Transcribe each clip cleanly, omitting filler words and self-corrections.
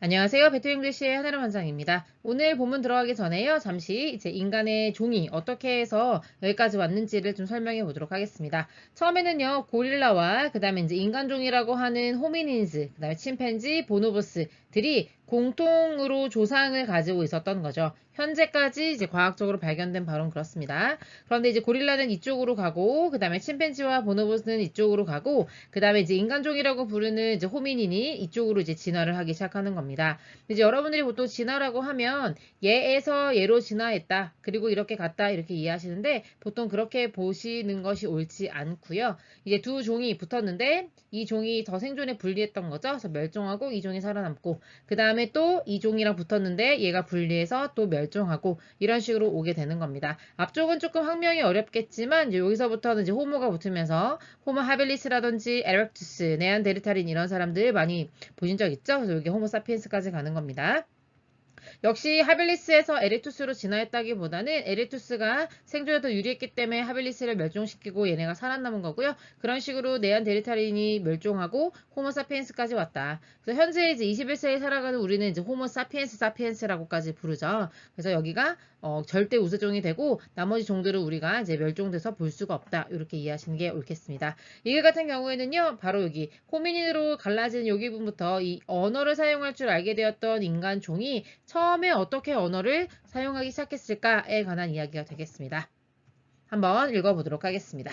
안녕하세요. 배트잉글리시의 한혜름 원장입니다. 오늘 본문 들어가기 전에요. 잠시 이제 인간의 종이 어떻게 해서 여기까지 왔는지를 좀 설명해 보도록 하겠습니다. 처음에는요, 고릴라와 그 다음에 이제 인간종이라고 하는 호미닌즈, 그 다음에 침팬지, 보노보스들이 공통으로 조상을 가지고 있었던 거죠. 현재까지 이제 과학적으로 발견된 바로는 그렇습니다. 그런데 이제 고릴라는 이쪽으로 가고, 그 다음에 침팬지와 보노보스는 이쪽으로 가고, 그 다음에 이제 인간종이라고 부르는 이제 호미닌이 이쪽으로 이제 진화를 하기 시작하는 겁니다. 이제 여러분들이 보통 진화라고 하면 얘에서 얘로 진화했다. 그리고 이렇게 갔다. 이렇게 이해하시는데 보통 그렇게 보시는 것이 옳지 않고요. 이제 두 종이 붙었는데 이 종이 더 생존에 불리했던 거죠. 그래서 멸종하고 이 종이 살아남고 그 다음에 또 이 종이랑 붙었는데 얘가 불리해서 또 멸종하고 이런 식으로 오게 되는 겁니다. 앞쪽은 조금 확명이 어렵겠지만 이제 여기서부터는 이제 호모가 붙으면서 호모 하빌리스라든지 에렉투스, 네안데르탈인 이런 사람들 많이 보신 적 있죠? 그래서 여기 호모 사피엔스까지 가는 겁니다. 역시 하빌리스에서 에리투스로 진화했다기보다는 에리투스가 생존에 더 유리했기 때문에 하빌리스를 멸종시키고 얘네가 살아남은 거고요. 그런 식으로 네안데르탈인이 멸종하고 호모사피엔스까지 왔다. 그래서 현재 이제 21세기에 살아가는 우리는 이제 호모사피엔스라고까지 부르죠. 그래서 여기가 절대 우세종이 되고 나머지 종들은 우리가 이제 멸종돼서 볼 수가 없다. 이렇게 이해하시는 게 옳겠습니다. 이 같은 경우에는요, 바로 여기 호미닌으로 갈라진 여기 부분부터 이 언어를 사용할 줄 알게 되었던 인간 종이 처음에 어떻게 언어를 사용하기 시작했을까에 관한 이야기가 되겠습니다. 한번 읽어보도록 하겠습니다.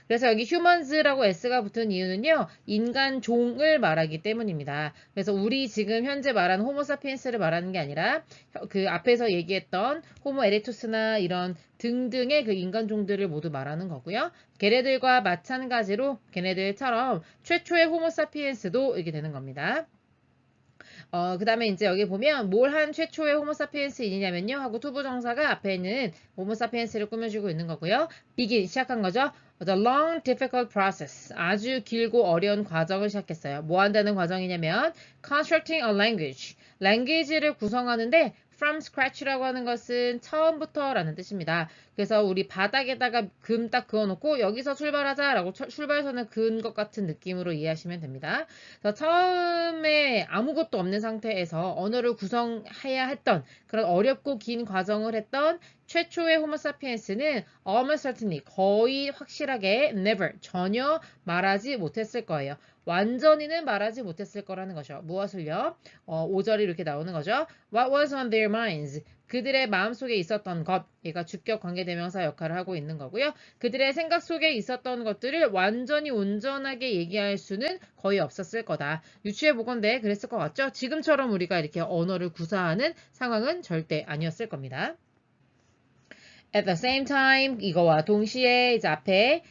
그래서 여기 humans라고 s가 붙은 이유는요, 인간 종을 말하기 때문입니다. 그래서 우리 지금 현재 말하는 호모사피엔스를 말하는 게 아니라 그 앞에서 얘기했던 호모 에렉투스나 이런 등등의 그 인간 종들을 모두 말하는 거고요. 걔네들과 마찬가지로 걔네들처럼 최초의 호모사피엔스도 이렇게 되는 겁니다. 그 다음에 이제 여기 보면 뭘 한 최초의 호모사피엔스인이냐면요 하고 투부정사가 앞에 있는 호모사피엔스를 꾸며주고 있는 거고요. begin 시작한 거죠. The long difficult process 아주 길고 어려운 과정을 시작했어요. 뭐 한다는 과정이냐면 constructing a language를 구성하는데 from scratch라고 하는 것은 처음부터라는 뜻입니다. 그래서 우리 바닥에다가 금 딱 그어놓고 여기서 출발하자라고 출발선을 그은 것 같은 느낌으로 이해하시면 됩니다. 그래서 처음에 아무것도 없는 상태에서 언어를 구성해야 했던 그런 어렵고 긴 과정을 했던 최초의 호모사피엔스는 almost certainly 거의 확실하게 never 전혀 말하지 못했을 거예요. 완전히는 말하지 못했을 거라는 거죠. 무엇을요? 5절이 이렇게 나오는 거죠. What was on their minds? 그들의 마음속에 있었던 것, 얘가 주격 관계대명사 역할을 하고 있는 거고요. 그들의 생각 속에 있었던 것들을 완전히 온전하게 얘기할 수는 거의 없었을 거다. 유추해 보건대 그랬을 것 같죠? 지금처럼 우리가 이렇게 언어를 구사하는 상황은 절대 아니었을 겁니다. At the same time, 이거와 동시에 이제 앞에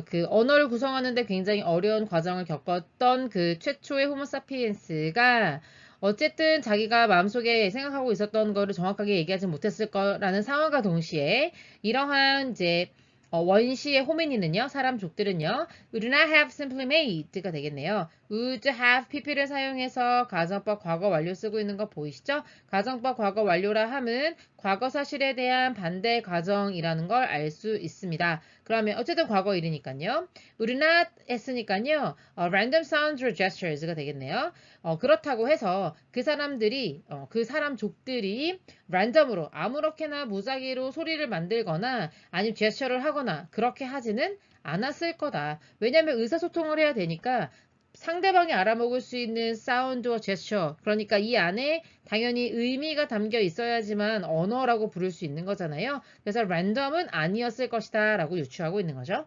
그 언어를 구성하는데 굉장히 어려운 과정을 겪었던 그 최초의 호모사피엔스가 어쨌든 자기가 마음속에 생각하고 있었던 거를 정확하게 얘기하지 못했을 거라는 상황과 동시에 이러한 이제 원시의 호미니는요, 사람 족들은요, would not have simply made가 되겠네요. would have pp를 사용해서 가정법 과거 완료 쓰고 있는 거 보이시죠? 가정법 과거 완료라 함은 과거 사실에 대한 반대 과정이라는 걸 알 수 있습니다. 그러면 어쨌든 과거일이니까요. would not 했으니까요. random sounds or gestures가 되겠네요. 그렇다고 해서 그 사람들이 그 사람 족들이 랜덤으로 아무렇게나 무작위로 소리를 만들거나 아니면 제스처를 하거나 그렇게 하지는 않았을 거다. 왜냐하면 의사소통을 해야 되니까 상대방이 알아먹을 수 있는 사운드와 제스처, 그러니까 이 안에 당연히 의미가 담겨 있어야지만 언어라고 부를 수 있는 거잖아요. 그래서 랜덤은 아니었을 것이다 라고 유추하고 있는 거죠.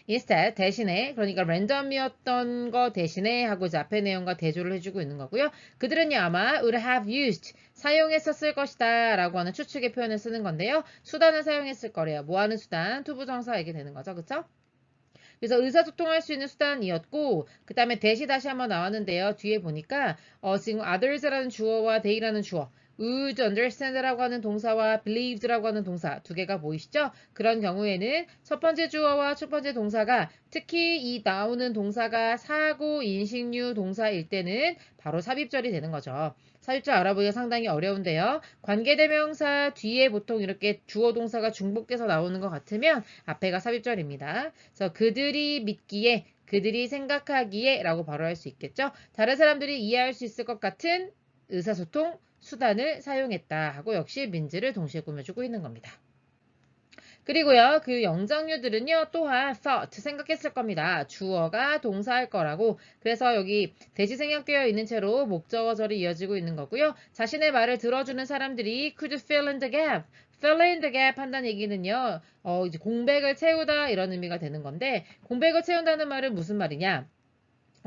instead 대신에 그러니까 랜덤이었던 거 대신에 하고 이제 앞에 내용과 대조를 해주고 있는 거고요. 그들은요 아마 would have used 사용했었을 것이다 라고 하는 추측의 표현을 쓰는 건데요. 수단을 사용했을 거래요. 뭐 하는 수단? 투부정사 얘기 되는 거죠. 그쵸? 그래서 의사소통할 수 있는 수단이었고 그 다음에 대시 다시 한번 나왔는데요. 뒤에 보니까 지금 others라는 주어와 they라는 주어 would understand라고 하는 동사와 believed라고 하는 동사 두 개가 보이시죠? 그런 경우에는 첫 번째 주어와 첫 번째 동사가 특히 이 나오는 동사가 사고 인식류 동사일 때는 바로 삽입절이 되는 거죠. 삽입절 알아보기가 상당히 어려운데요. 관계대명사 뒤에 보통 이렇게 주어 동사가 중복돼서 나오는 것 같으면 앞에가 삽입절입니다. 그래서 그들이 믿기에 그들이 생각하기에 라고 바로 할 수 있겠죠. 다른 사람들이 이해할 수 있을 것 같은 의사소통 수단을 사용했다 하고 역시 민지를 동시에 꾸며주고 있는 겁니다. 그리고요, 그 영장류들은요, 또한 thought, 생각했을 겁니다. 주어가 동사할 거라고. 그래서 여기 대시 생략되어 있는 채로 목적어절이 이어지고 있는 거고요. 자신의 말을 들어주는 사람들이 could fill in the gap. fill in the gap 한다는 얘기는요, 이제 공백을 채우다 이런 의미가 되는 건데, 공백을 채운다는 말은 무슨 말이냐?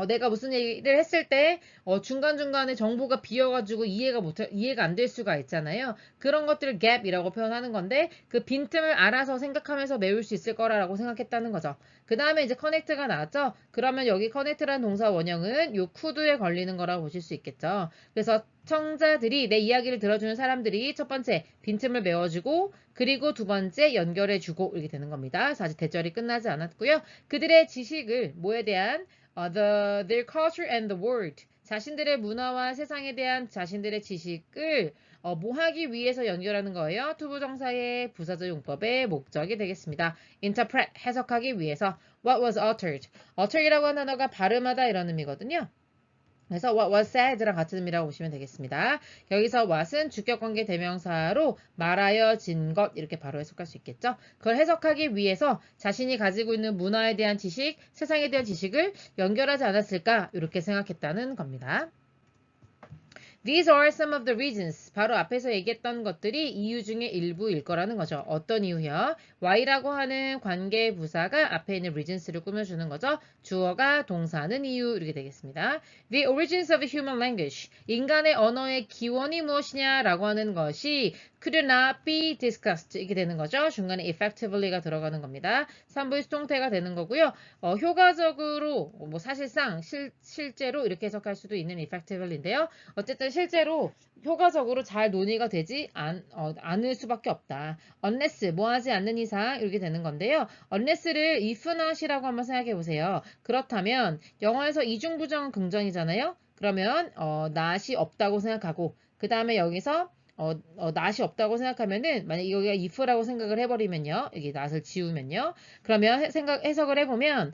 내가 무슨 얘기를 했을 때 중간중간에 정보가 비어가지고 이해가 안 될 수가 있잖아요. 그런 것들을 gap이라고 표현하는 건데 그 빈틈을 알아서 생각하면서 메울 수 있을 거라고 생각했다는 거죠. 그 다음에 이제 connect가 나왔죠. 그러면 여기 connect라는 동사 원형은 요 could에 걸리는 거라고 보실 수 있겠죠. 그래서 청자들이 내 이야기를 들어주는 사람들이 첫 번째 빈틈을 메워주고 그리고 두 번째 연결해주고 이렇게 되는 겁니다. 그래서 아직 대절이 끝나지 않았고요. 그들의 지식을 뭐에 대한 their culture and the world. 자신들의 문화와 세상에 대한 자신들의 지식을 뭐 하기 위해서 연결하는 거예요. 투부정사의 부사절 용법의 목적이 되겠습니다. interpret, 해석하기 위해서. What was uttered. utter이라고 하는 단어가 발음하다 이런 의미거든요. 그래서 what was said랑 같은 의미라고 보시면 되겠습니다. 여기서 what은 주격관계 대명사로 말하여진 것 이렇게 바로 해석할 수 있겠죠. 그걸 해석하기 위해서 자신이 가지고 있는 문화에 대한 지식, 세상에 대한 지식을 연결하지 않았을까 이렇게 생각했다는 겁니다. These are some of the reasons. 바로 앞에서 얘기했던 것들이 이유 중에 일부일 거라는 거죠. 어떤 이유요? Y라고 하는 관계 부사가 앞에 있는 reasons를 꾸며주는 거죠. 주어가 동사는 이유 이렇게 되겠습니다. The origins of human language. 인간의 언어의 기원이 무엇이냐라고 하는 것이 could not be discussed 이렇게 되는 거죠. 중간에 effectively가 들어가는 겁니다. 3부의 수동태가 되는 거고요. 효과적으로 뭐 사실상 실제로 이렇게 해석할 수도 있는 effectively인데요. 어쨌든 실제로 효과적으로 잘 논의가 되지 않을 수밖에 없다. unless 뭐 하지 않는 이상 이렇게 되는 건데요. unless를 if not이라고 한번 생각해 보세요. 그렇다면 영어에서 이중부정은 긍정이잖아요. 그러면 not이 없다고 생각하고 그 다음에 여기서 not이 없다고 생각하면은 만약 여기가 if라고 생각을 해버리면요. 여기 not을 지우면요. 그러면 해석을 해보면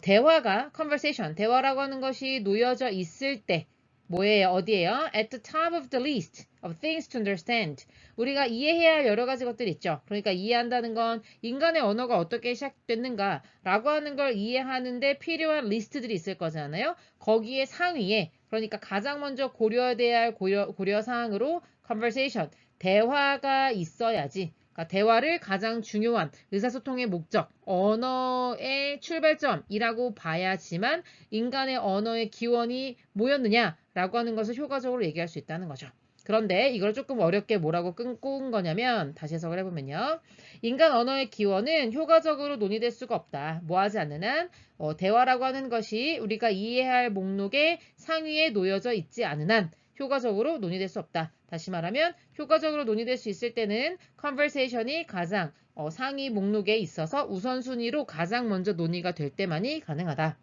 대화가 conversation 대화라고 하는 것이 놓여져 있을 때 뭐예요? 어디예요? At the top of the list of things to understand. 우리가 이해해야 할 여러 가지 것들이 있죠. 그러니까 이해한다는 건 인간의 언어가 어떻게 시작됐는가 라고 하는 걸 이해하는데 필요한 리스트들이 있을 거잖아요. 거기에 상위에 그러니까 가장 먼저 고려돼야 할 고려 사항으로 conversation, 대화가 있어야지. 그러니까 대화를 가장 중요한 의사소통의 목적, 언어의 출발점이라고 봐야지만 인간의 언어의 기원이 뭐였느냐라고 하는 것을 효과적으로 얘기할 수 있다는 거죠. 그런데 이걸 조금 어렵게 뭐라고 꾼 거냐면 다시 해석을 해보면요. 인간 언어의 기원은 효과적으로 논의될 수가 없다. 뭐 하지 않는 한 대화라고 하는 것이 우리가 이해할 목록의 상위에 놓여져 있지 않은 한 효과적으로 논의될 수 없다. 다시 말하면 효과적으로 논의될 수 있을 때는 conversation이 가장 상위 목록에 있어서 우선순위로 가장 먼저 논의가 될 때만이 가능하다.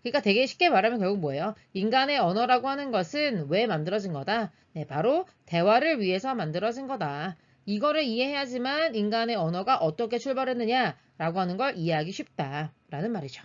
그러니까 되게 쉽게 말하면 결국 뭐예요? 인간의 언어라고 하는 것은 왜 만들어진 거다? 네, 바로 대화를 위해서 만들어진 거다. 이거를 이해해야지만 인간의 언어가 어떻게 출발했느냐라고 하는 걸 이해하기 쉽다라는 말이죠.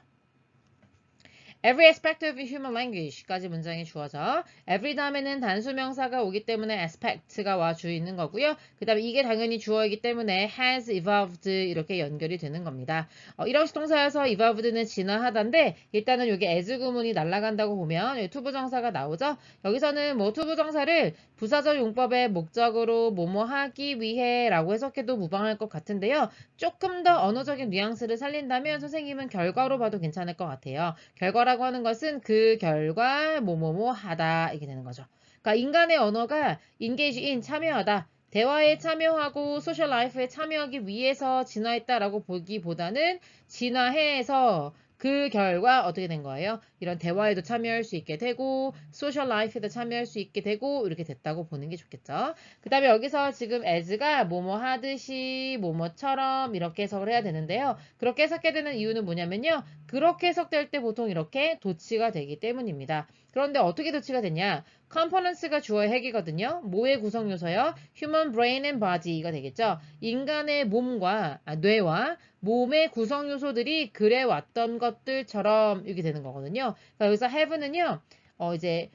Every aspect of human language까지 문장이 주어져 every 다음에는 단수명사가 오기 때문에 aspect가 와 주 있는 거고요. 그 다음에 이게 당연히 주어이기 때문에 has evolved 이렇게 연결이 되는 겁니다. 일형식 동사여서 evolved는 진화하다인데 일단은 여기 as 구문이 날아간다고 보면 여기 투부정사가 나오죠. 여기서는 뭐 투부정사를 부사절 용법의 목적으로 뭐뭐 하기 위해 라고 해석해도 무방할 것 같은데요. 조금 더 언어적인 뉘앙스를 살린다면 선생님은 결과로 봐도 괜찮을 것 같아요. 결과라고 하는 것은 그 결과 뭐뭐뭐 하다 이게 되는 거죠. 그러니까 인간의 언어가 engage in 참여하다. 대화에 참여하고 소셜 라이프에 참여하기 위해서 진화했다라고 보기보다는 진화해서 그 결과 어떻게 된 거예요? 이런 대화에도 참여할 수 있게 되고 소셜 라이프에도 참여할 수 있게 되고 이렇게 됐다고 보는 게 좋겠죠. 그 다음에 여기서 지금 as가 뭐뭐 하듯이 뭐뭐처럼 이렇게 해석을 해야 되는데요. 그렇게 해석해야 되는 이유는 뭐냐면요. 그렇게 해석될 때 보통 이렇게 도치가 되기 때문입니다. 그런데 어떻게 도치가 되냐? components가 주어의 핵이거든요. 뭐의 구성 요소요? human brain and body가 되겠죠. 인간의 몸과 뇌와 몸의 구성 요소들이 그래 왔던 것들처럼 이렇게 되는 거거든요. 그러니까 여기서 have는요. 이제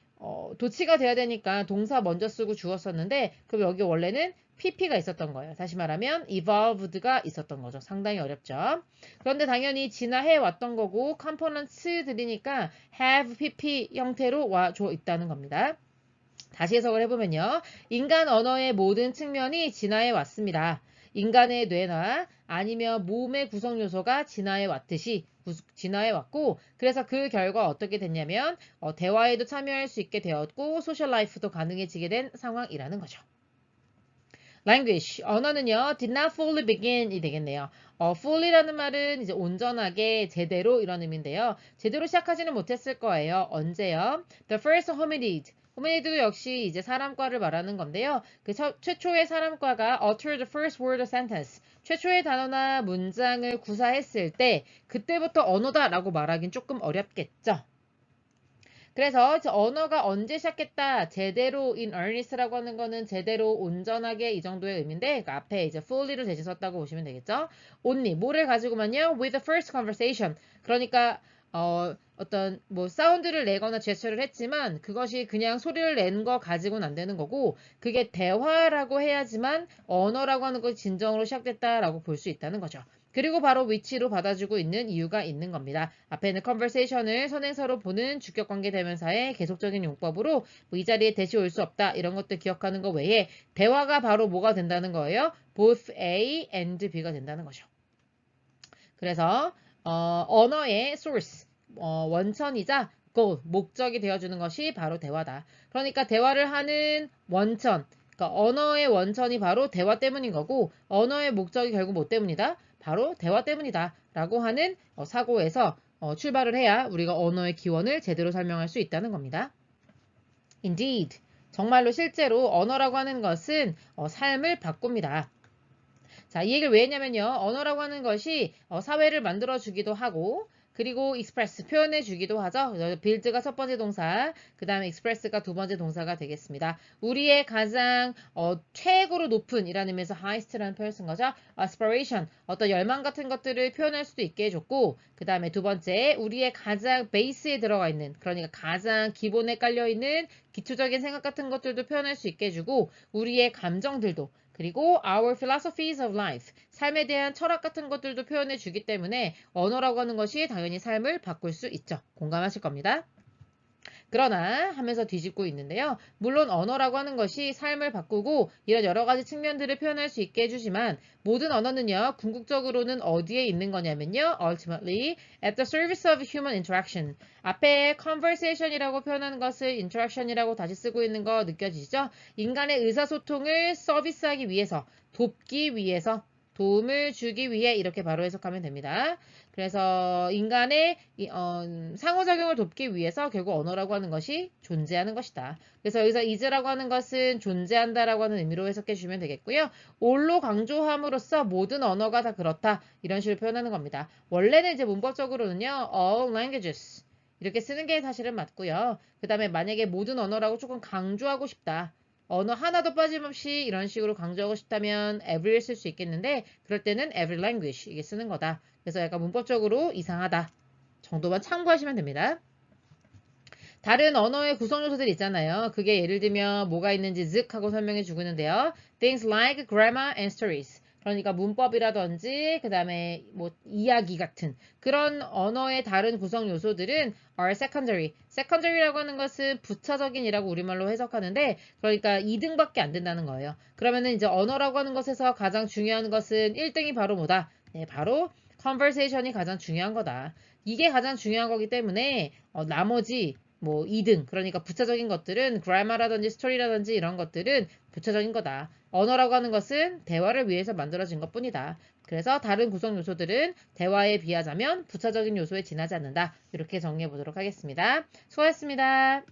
도치가 돼야 되니까 동사 먼저 쓰고 주었었는데 그럼 여기 원래는 pp가 있었던 거예요. 다시 말하면 evolved가 있었던 거죠. 상당히 어렵죠. 그런데 당연히 진화해 왔던 거고 components들이니까 have pp 형태로 와줘 있다는 겁니다. 다시 해석을 해보면요. 인간 언어의 모든 측면이 진화해 왔습니다. 인간의 뇌나 아니면 몸의 구성 요소가 진화해 왔듯이 진화해 왔고 그래서 그 결과 어떻게 됐냐면 대화에도 참여할 수 있게 되었고 소셜 라이프도 가능해지게 된 상황이라는 거죠. language, 언어는요, did not fully begin이 되겠네요. fully라는 말은 이제 온전하게, 제대로 이런 의미인데요. 제대로 시작하지는 못했을 거예요. 언제요? The first hominid. 호미니드도 역시 이제 사람과를 말하는 건데요. 그 최초의 사람과가 utter the first word of sentence. 최초의 단어나 문장을 구사했을 때 그때부터 언어다라고 말하긴 조금 어렵겠죠. 그래서 언어가 언제 시작했다, 제대로 in earnest라고 하는 거는 제대로 온전하게 이 정도의 의미인데 그 앞에 이제 fully를 대신 썼다고 보시면 되겠죠. only 뭐를 가지고만요, with the first conversation. 그러니까 어떤 뭐 사운드를 내거나 제스처를 했지만 그것이 그냥 소리를 낸 거 가지고는 안 되는 거고 그게 대화라고 해야지만 언어라고 하는 것이 진정으로 시작됐다라고 볼 수 있다는 거죠. 그리고 바로 위치로 받아주고 있는 이유가 있는 겁니다. 앞에 있는 conversation을 선행사로 보는 주격관계 대명사의 계속적인 용법으로 뭐 이 자리에 대시 올 수 없다 이런 것들 기억하는 거 외에 대화가 바로 뭐가 된다는 거예요? both A and B가 된다는 거죠. 그래서 언어의 source, 원천이자 goal, 목적이 되어주는 것이 바로 대화다. 그러니까 대화를 하는 원천, 그러니까 언어의 원천이 바로 대화 때문인 거고 언어의 목적이 결국 뭐 때문이다? 바로 대화 때문이다 라고 하는 사고에서 출발을 해야 우리가 언어의 기원을 제대로 설명할 수 있다는 겁니다. Indeed, 정말로 실제로 언어라고 하는 것은 삶을 바꿉니다. 자, 이 얘기를 왜 했냐면요. 언어라고 하는 것이 사회를 만들어주기도 하고 그리고 express, 표현해주기도 하죠. build가 첫 번째 동사, 그 다음에 express가 두 번째 동사가 되겠습니다. 우리의 가장 최고로 높은 이라는 의미에서 highest라는 표현을 쓴 거죠. aspiration, 어떤 열망 같은 것들을 표현할 수도 있게 해줬고 그 다음에 두 번째, 우리의 가장 베이스에 들어가 있는, 그러니까 가장 기본에 깔려있는 기초적인 생각 같은 것들도 표현할 수 있게 해주고 우리의 감정들도 그리고 our philosophies of life, 삶에 대한 철학 같은 것들도 표현해 주기 때문에 언어라고 하는 것이 당연히 삶을 바꿀 수 있죠. 공감하실 겁니다. 그러나 하면서 뒤집고 있는데요. 물론 언어라고 하는 것이 삶을 바꾸고 이런 여러 가지 측면들을 표현할 수 있게 해주지만 모든 언어는요. 궁극적으로는 어디에 있는 거냐면요. ultimately at the service of human interaction. 앞에 conversation이라고 표현하는 것을 interaction이라고 다시 쓰고 있는 거 느껴지시죠? 인간의 의사소통을 서비스하기 위해서, 돕기 위해서, 도움을 주기 위해 이렇게 바로 해석하면 됩니다. 그래서 인간의 상호작용을 돕기 위해서 결국 언어라고 하는 것이 존재하는 것이다. 그래서 여기서 is라고 하는 것은 존재한다라고 하는 의미로 해석해 주시면 되겠고요. all로 강조함으로써 모든 언어가 다 그렇다. 이런 식으로 표현하는 겁니다. 원래는 이제 문법적으로는요. all languages 이렇게 쓰는 게 사실은 맞고요. 그 다음에 만약에 모든 언어라고 조금 강조하고 싶다. 언어 하나도 빠짐없이 이런 식으로 강조하고 싶다면 every를 쓸 수 있겠는데 그럴 때는 every language 이게 쓰는 거다. 그래서 약간 문법적으로 이상하다 정도만 참고하시면 됩니다. 다른 언어의 구성 요소들 있잖아요. 그게 예를 들면 뭐가 있는지 즉 하고 설명해 주고 있는데요. Things like grammar and stories. 그러니까 문법이라든지 그 다음에 뭐 이야기 같은 그런 언어의 다른 구성 요소들은 are secondary. secondary라고 하는 것은 부차적인이라고 우리말로 해석하는데 그러니까 2등밖에 안 된다는 거예요. 그러면은 이제 언어라고 하는 것에서 가장 중요한 것은 1등이 바로 뭐다? 네, 바로 conversation이 가장 중요한 거다. 이게 가장 중요한 거기 때문에 나머지 뭐 2등 그러니까 부차적인 것들은 grammar라든지 story라든지 이런 것들은 부차적인 거다. 언어라고 하는 것은 대화를 위해서 만들어진 것뿐이다. 그래서 다른 구성 요소들은 대화에 비하자면 부차적인 요소에 지나지 않는다. 이렇게 정리해 보도록 하겠습니다. 수고하셨습니다.